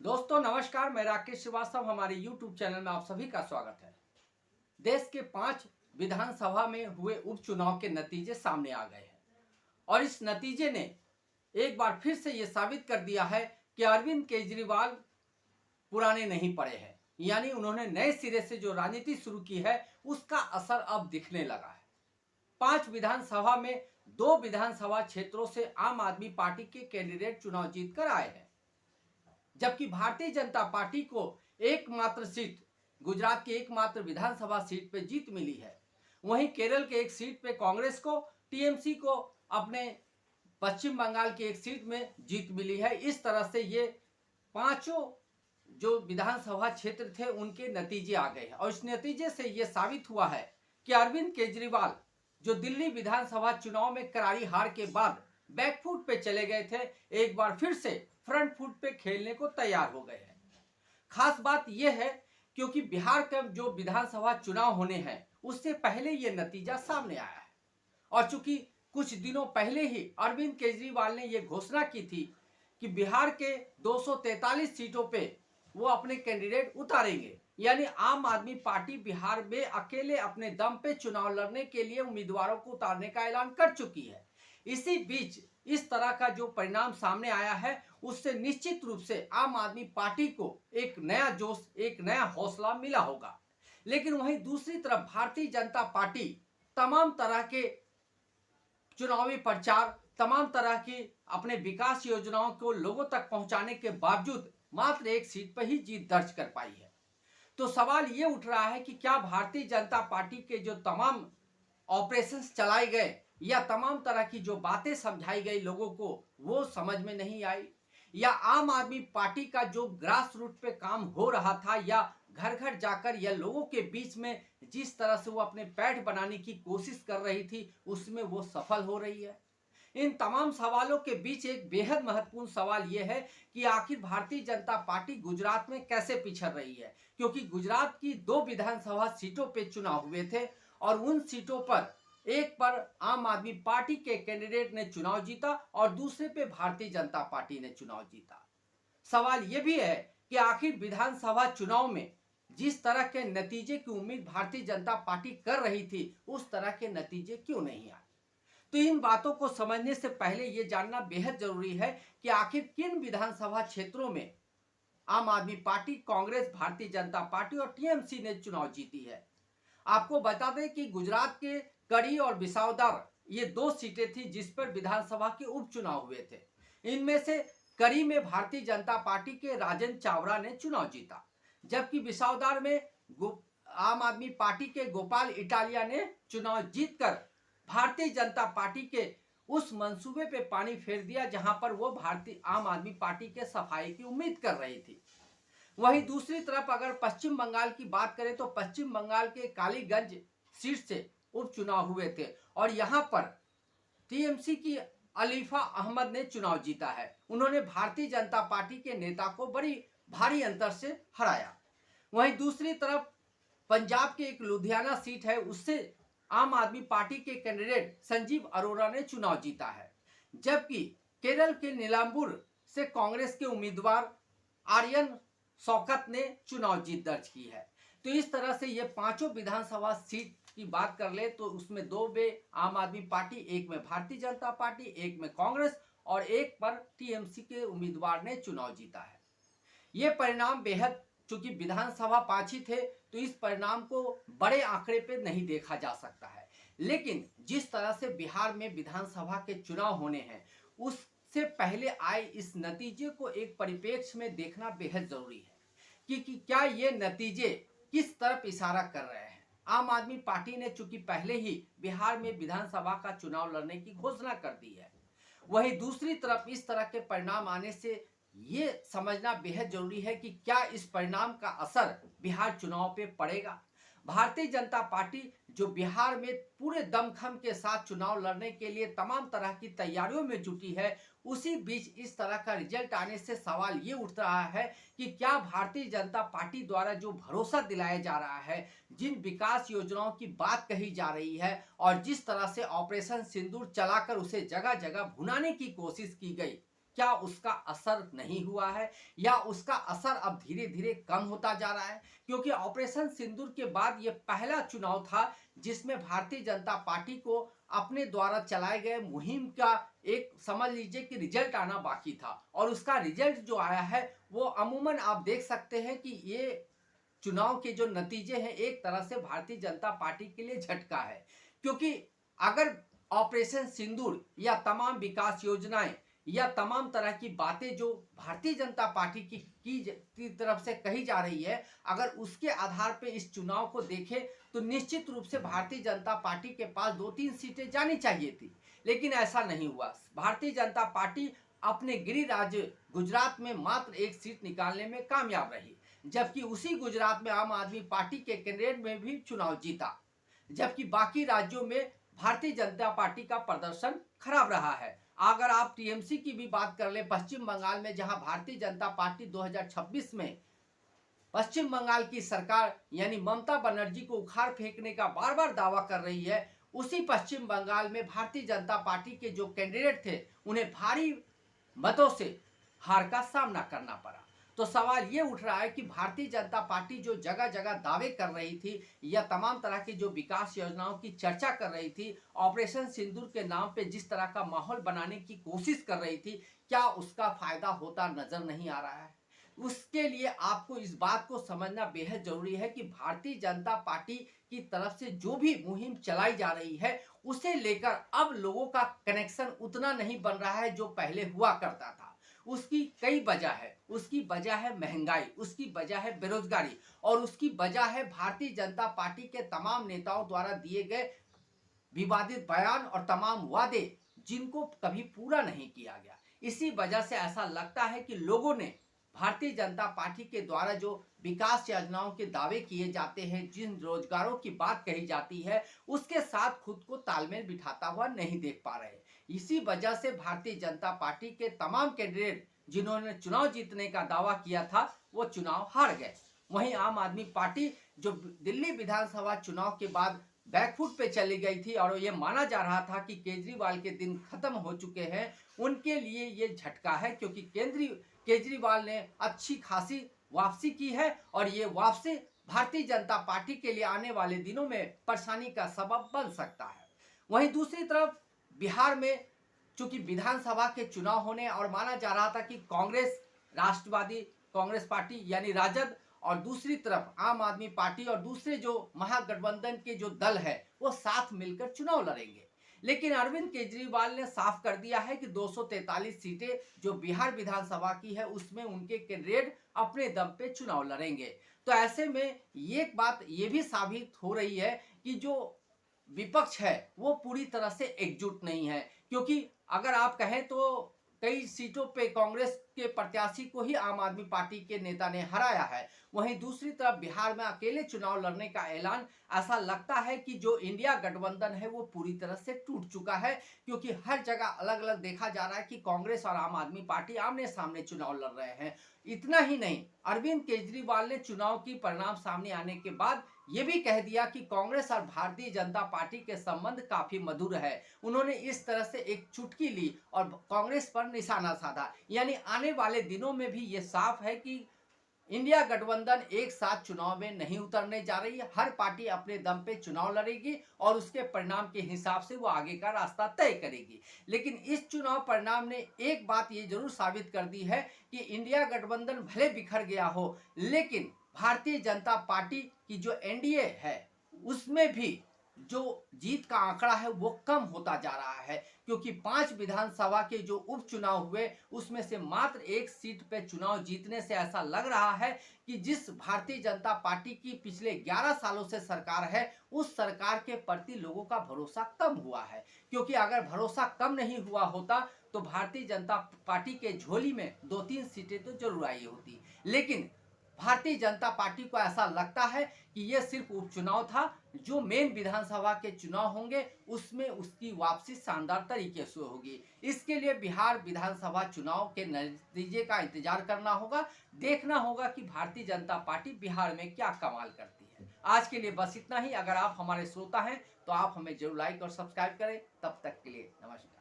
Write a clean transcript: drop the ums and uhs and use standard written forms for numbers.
दोस्तों नमस्कार, मैं राकेश श्रीवास्तव। हमारे YouTube चैनल में आप सभी का स्वागत है। देश के 5 विधानसभा में हुए उपचुनाव के नतीजे सामने आ गए हैं और इस नतीजे ने एक बार फिर से ये साबित कर दिया है कि अरविंद केजरीवाल पुराने नहीं पड़े हैं, यानी उन्होंने नए सिरे से जो राजनीति शुरू की है उसका असर अब दिखने लगा है। 5 विधानसभा में 2 विधानसभा क्षेत्रों से आम आदमी पार्टी के कैंडिडेट चुनाव जीतकर आए हैं, जबकि भारतीय जनता पार्टी को एकमात्र सीट, गुजरात की एकमात्र विधानसभा सीट पे जीत मिली है। वहीं केरल के एक सीट पे कांग्रेस को, टीएमसी को अपने पश्चिम बंगाल की एक सीट में जीत मिली है। इस तरह से ये पांचों जो विधानसभा क्षेत्र थे उनके नतीजे आ गए हैं और इस नतीजे से ये साबित हुआ है कि अरविंद केजरीवाल जो दिल्ली विधानसभा चुनाव में करारी हार के बाद बैकफुट पे चले गए थे, एक बार फिर से फ्रंट फुट पे खेलने को तैयार हो गए हैं। खास बात यह है क्योंकि बिहार का जो विधानसभा चुनाव होने हैं उससे पहले यह नतीजा सामने आया है और चूंकि कुछ दिनों पहले ही अरविंद केजरीवाल ने यह घोषणा की थी कि बिहार के 243 सीटों पे वो अपने कैंडिडेट उतारेंगे, यानी आम आदमी पार्टी बिहार में अकेले अपने दम पे चुनाव लड़ने के लिए उम्मीदवारों को उतारने का ऐलान कर चुकी है। इसी बीच इस तरह का जो परिणाम सामने आया है उससे निश्चित रूप से आम आदमी पार्टी को एक नया जोश, एक नया हौसला मिला होगा। लेकिन वहीं दूसरी तरफ भारतीय जनता पार्टी तमाम तरह के चुनावी प्रचार, तमाम तरह की अपने विकास योजनाओं को लोगों तक पहुंचाने के बावजूद मात्र एक सीट पर ही जीत दर्ज कर पाई है। तो सवाल ये उठ रहा है कि क्या भारतीय जनता पार्टी के जो तमाम ऑपरेशंस चलाए गए या तमाम तरह की जो बातें समझाई गई लोगों को वो समझ में नहीं आई, या आम आदमी पार्टी का जो ग्रास रूट पे काम हो रहा था या घर घर जाकर या लोगों के बीच में जिस तरह से वो अपने पैठ बनाने की कोशिश कर रही थी उसमें वो सफल हो रही है। इन तमाम सवालों के बीच एक बेहद महत्वपूर्ण सवाल यह है कि आखिर भारतीय जनता पार्टी गुजरात में कैसे पिछड़ रही है, क्योंकि गुजरात की 2 विधानसभा सीटों पे चुनाव हुए थे और उन सीटों पर एक पर आम आदमी पार्टी के कैंडिडेट ने चुनाव जीता और दूसरे पे भारतीय जनता पार्टी ने चुनाव जीता। सवाल यह भी है कि आखिर विधानसभा चुनाव में जिस तरह के नतीजे की उम्मीद भारतीय जनता पार्टी कर रही थी उस तरह के नतीजे क्यों नहीं आए। तो इन बातों को समझने से पहले यह जानना बेहद जरूरी है कि आखिर किन विधानसभा क्षेत्रों में आम आदमी पार्टी, कांग्रेस, भारतीय जनता पार्टी और टीएमसी ने चुनाव जीती है। आपको बता दें कि गुजरात के कड़ी और बिसावदर ये 2 सीटें थी जिस पर विधानसभा के उपचुनाव हुए थे। इनमें से कड़ी में भारतीय जनता पार्टी के राजन चावड़ा ने चुनाव जीता, जबकि बिसावदर में आम आदमी पार्टी के गोपाल इटालिया ने चुनाव जीतकर भारतीय जनता पार्टी के उस मंसूबे पे पानी फेर दिया जहां पर वो भारतीय आम आदमी पार्टी के सफाई की उम्मीद कर रही थी। वहीं दूसरी तरफ अगर पश्चिम बंगाल की बात करें तो पश्चिम बंगाल के कालीगंज सीट से उपचुनाव हुए थे और यहां पर टीएमसी की अलीफा अहमद ने चुनाव जीता है। उन्होंने भारतीय जनता पार्टी के नेता को बड़ी भारी अंतर से हराया। वहीं दूसरी तरफ पंजाब के एक लुधियाना सीट है, उससे आम आदमी पार्टी के कैंडिडेट संजीव अरोड़ा ने चुनाव जीता है, जबकि केरल के नीलांबूर से कांग्रेस के उम्मीदवार आर्यन शौकत ने चुनाव जीत दर्ज की है। तो इस तरह से ये पांचों विधानसभा सीट की बात कर ले तो उसमें 2 में आम आदमी पार्टी, एक में भारतीय जनता पार्टी, एक में कांग्रेस और एक पर टीएमसी के उम्मीदवार ने चुनाव जीता है। ये परिणाम बेहद, चूंकि विधानसभा 5 ही थे तो इस परिणाम को बड़े आंकड़े पे नहीं देखा जा सकता है, लेकिन जिस तरह से बिहार में विधानसभा के चुनाव होने हैं उससे पहले आए इस नतीजे को एक परिप्रेक्ष्य में देखना बेहद जरूरी है कि क्या ये नतीजे किस तरफ इशारा कर रहे हैं। आम आदमी पार्टी ने चूंकि पहले ही बिहार में विधानसभा का चुनाव लड़ने की घोषणा कर दी है, वहीं दूसरी तरफ इस तरह के परिणाम आने से ये समझना बेहद जरूरी है कि क्या इस परिणाम का असर बिहार चुनाव पे पड़ेगा। भारतीय जनता पार्टी जो बिहार में पूरे दमखम के साथ चुनाव लड़ने के लिए तमाम तरह की तैयारियों में जुटी है, उसी बीच इस तरह का रिजल्ट आने से सवाल ये उठ रहा है कि क्या भारतीय जनता पार्टी द्वारा जो भरोसा दिलाया जा रहा है, जिन विकास योजनाओं की बात कही जा रही है और जिस तरह से ऑपरेशन सिंदूर चलाकर उसे जगह जगह भुनाने की कोशिश की गई, क्या उसका असर नहीं हुआ है या उसका असर अब धीरे धीरे कम होता जा रहा है? क्योंकि ऑपरेशन सिंदूर के बाद ये पहला चुनाव था जिसमें भारतीय जनता पार्टी को अपने द्वारा चलाए गए मुहिम का एक समझ लीजिए कि रिजल्ट आना बाकी था, और उसका रिजल्ट जो आया है वो अमूमन आप देख सकते हैं कि ये चुनाव के जो नतीजे हैं एक तरह से भारतीय जनता पार्टी के लिए झटका है। क्योंकि अगर ऑपरेशन सिंदूर या तमाम विकास योजनाएं या तमाम तरह की बातें जो भारतीय जनता पार्टी की तरफ से कही जा रही है, अगर उसके आधार पर इस चुनाव को देखें तो निश्चित रूप से भारतीय जनता पार्टी के पास 2-3 सीटें जानी चाहिए थी, लेकिन ऐसा नहीं हुआ। भारतीय जनता पार्टी अपने गृह राज्य गुजरात में मात्र एक सीट निकालने में कामयाब रही, जबकि उसी गुजरात में आम आदमी पार्टी के कैंडिडेट में भी चुनाव जीता, जबकि बाकी राज्यों में भारतीय जनता पार्टी का प्रदर्शन खराब रहा है। अगर आप टीएमसी की भी बात कर ले, पश्चिम बंगाल में जहां भारतीय जनता पार्टी 2026 में पश्चिम बंगाल की सरकार यानी ममता बनर्जी को उखाड़ फेंकने का बार बार दावा कर रही है, उसी पश्चिम बंगाल में भारतीय जनता पार्टी के जो कैंडिडेट थे उन्हें भारी मतों से हार का सामना करना पड़ा। तो सवाल ये उठ रहा है कि भारतीय जनता पार्टी जो जगह जगह दावे कर रही थी या तमाम तरह की जो विकास योजनाओं की चर्चा कर रही थी, ऑपरेशन सिंदूर के नाम पे जिस तरह का माहौल बनाने की कोशिश कर रही थी, क्या उसका फायदा होता नजर नहीं आ रहा है? उसके लिए आपको इस बात को समझना बेहद जरूरी है कि भारतीय जनता पार्टी की तरफ से जो भी मुहिम चलाई जा रही है उसे लेकर अब लोगों का कनेक्शन उतना नहीं बन रहा है जो पहले हुआ करता था। उसकी कई वजह है। उसकी वजह है महंगाई, उसकी वजह है बेरोजगारी, और उसकी वजह है भारतीय जनता पार्टी के तमाम नेताओं द्वारा दिए गए विवादित बयान और तमाम वादे जिनको कभी पूरा नहीं किया गया। इसी वजह से ऐसा लगता है कि लोगों ने भारतीय जनता पार्टी के द्वारा जो विकास योजनाओं के दावे किए जाते हैं, जिन रोजगारों की बात कही जाती है, उसके साथ खुद को तालमेल बिठाता हुआ नहीं देख पा रहे। इसी वजह से भारतीय जनता पार्टी के तमाम कैंडिडेट जिन्होंने चुनाव जीतने का दावा किया था वो चुनाव हार गए। वहीं आम आदमी पार्टी जो दिल्ली विधानसभा चुनाव के बाद बैकफुट पे चली गई थी और ये माना जा रहा था कि केजरीवाल के दिन खत्म हो चुके हैं, उनके लिए ये झटका है, क्योंकि केजरीवाल ने अच्छी खासी वापसी की है और ये वापसी भारतीय जनता पार्टी के लिए आने वाले दिनों में परेशानी का सबब बन सकता है। वहीं दूसरी तरफ बिहार में चूंकि विधानसभा के चुनाव होने और माना जा रहा था कि कांग्रेस, राष्ट्रवादी कांग्रेस पार्टी यानी राजद और दूसरी तरफ आम आदमी पार्टी और दूसरे जो महागठबंधन के जो दल है वो साथ मिलकर चुनाव लड़ेंगे, लेकिन अरविंद केजरीवाल ने साफ कर दिया है कि 243 सीटें जो बिहार विधानसभा की है उसमें उनके कैंडिडेट अपने दम पे चुनाव लड़ेंगे। तो ऐसे में एक बात ये भी साबित हो रही है कि जो विपक्ष है वो पूरी तरह से एकजुट नहीं है, क्योंकि अगर आप कहें तो कई सीटों पे कांग्रेस के प्रत्याशी को ही आम आदमी पार्टी के नेता ने हराया है। वहीं दूसरी तरफ बिहार में अकेले चुनाव लड़ने का ऐलान, ऐसा लगता है कि जो इंडिया गठबंधन है वो पूरी तरह से टूट चुका है, क्योंकि हर जगह अलग अलग देखा जा रहा है कि कांग्रेस और आम आदमी पार्टी आमने सामने चुनाव लड़ रहे हैं। इतना ही नहीं, अरविंद केजरीवाल ने चुनाव की परिणाम सामने आने के बाद ये भी कह दिया कि कांग्रेस और भारतीय जनता पार्टी के संबंध काफी मधुर है। उन्होंने इस तरह से एक चुटकी ली और कांग्रेस पर निशाना साधा, यानी आने वाले दिनों में भी ये साफ है कि इंडिया गठबंधन एक साथ चुनाव में नहीं उतरने जा रही है। हर पार्टी अपने दम पे चुनाव लड़ेगी और उसके परिणाम के हिसाब से वो आगे का रास्ता तय करेगी। लेकिन इस चुनाव परिणाम ने एक बात ये जरूर साबित कर दी है कि इंडिया गठबंधन भले बिखर गया हो, लेकिन भारतीय जनता पार्टी की जो एनडीए है उसमें भी जो जीत का आंकड़ा है वो कम होता जा रहा है, क्योंकि 5 विधानसभा के जो उपचुनाव हुए उसमें से मात्र एक सीट पे चुनाव जीतने से ऐसा लग रहा है कि जिस भारतीय जनता पार्टी की पिछले 11 सालों से सरकार है उस सरकार के प्रति लोगों का भरोसा कम हुआ है। क्योंकि अगर भरोसा कम नहीं हुआ होता तो भारतीय जनता पार्टी के झोली में 2-3 सीटें तो जरूर आई होती, लेकिन भारतीय जनता पार्टी को ऐसा लगता है कि यह सिर्फ उपचुनाव था, जो मेन विधानसभा के चुनाव होंगे उसमें उसकी वापसी शानदार तरीके से होगी। इसके लिए बिहार विधानसभा चुनाव के नतीजे का इंतजार करना होगा, देखना होगा कि भारतीय जनता पार्टी बिहार में क्या कमाल करती है। आज के लिए बस इतना ही। अगर आप हमारे श्रोता हैं तो आप हमें जरूर लाइक और सब्सक्राइब करें। तब तक के लिए नमस्कार।